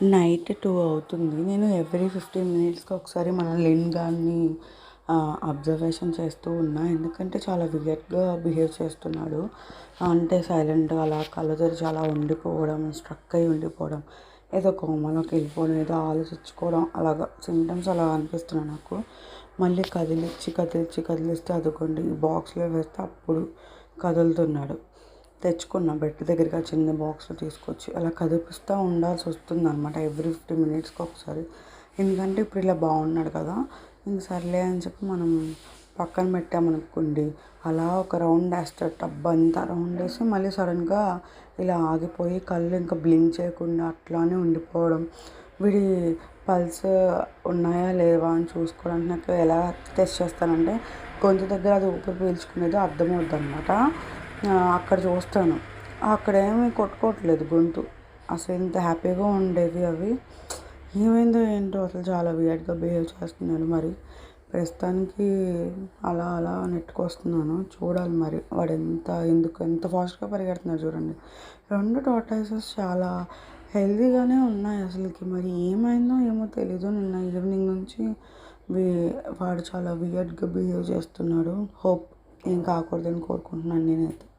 Night 2 అవుతుంది. నేను every 15 మినిట్స్‌కి ఒకసారి మన లిన్ గాడిని అబ్జర్వేషన్ చేస్తూ ఉన్నా. ఎందుకంటే చాలా వియర్డ్‌గా బిహేవ్ చేస్తున్నాడు. అంటే సైలెంట్‌గా అలా కళ్ళు తెరిచి అలా ఉండిపోవడం, స్ట్రక్ అయ్యి ఉండిపోవడం, ఏదో కోమాలోకి వెళ్ళిపోవడం, ఏదో ఆలోచించుకోవడం అలాగా సింప్టమ్స్ అలా అనిపిస్తున్నాయి నాకు. మళ్ళీ కదిలిస్తే అదిగోండి ఈ బాక్స్‌లో వేస్తే అప్పుడు కదులుతున్నాడు. తెచ్చుకున్నా బెడ్ దగ్గరికి ఆ చిన్న బాక్స్‌లో తీసుకొచ్చి అలా కదిపిస్తూ ఉండాల్సి వస్తుందనమాట ఎవ్రీ 15 మినిట్స్‌కి ఒకసారి. ఎందుకంటే ఇప్పుడు ఇలా బాగున్నాడు కదా! ఇంక సర్లే అని చెప్పి మనం పక్కన పెట్టామనుకోండి, అలా ఒక రౌండ్ వేస్తాడు టబ్ అంతా రౌండ్ వేసి మళ్ళీ సడన్‌గా ఇలా ఆగిపోయి కళ్ళు ఇంకా బ్లింక్ చేయకుండా అట్లానే ఉండిపోవడం. వీడి పల్స్ ఉన్నాయా లేవా అని చూసుకోవడానికి నాకు ఎలా టెస్ట్ చేస్తానంటే గొంతు దగ్గర అది ఊపిరి పీల్చుకునేది అర్థమవుద్దనమాట. అక్కడ చూస్తాను. అక్కడేమి కొట్టుకోవట్లేదు గొంతు. అసలు ఇంత హ్యాపీగా ఉండేవి అవి. ఏమైందో ఏంటో అసలు చాలా వియర్డ్‌గా బిహేవ్ చేస్తున్నాడు మరి. ప్రస్తుతానికి అలా అలా నెట్టుకొస్తున్నాను. చూడాలి మరి వాడు ఎంత ఫాస్ట్‌గా పరిగెడుతున్నాడు చూడండి. 2 టార్టాయిసెస్ చాలా హెల్తీగానే ఉన్నాయి అసలకి. మరి ఏమైందో ఏమో తెలీదు. నిన్న ఈవినింగ్ నుంచి వీ వాడు చాలా వియర్డ్‌గా బిహేవ్ చేస్తున్నాడు. హోప్ ఏం కాకూడదని కోరుకుంటున్నాను నేనైతే.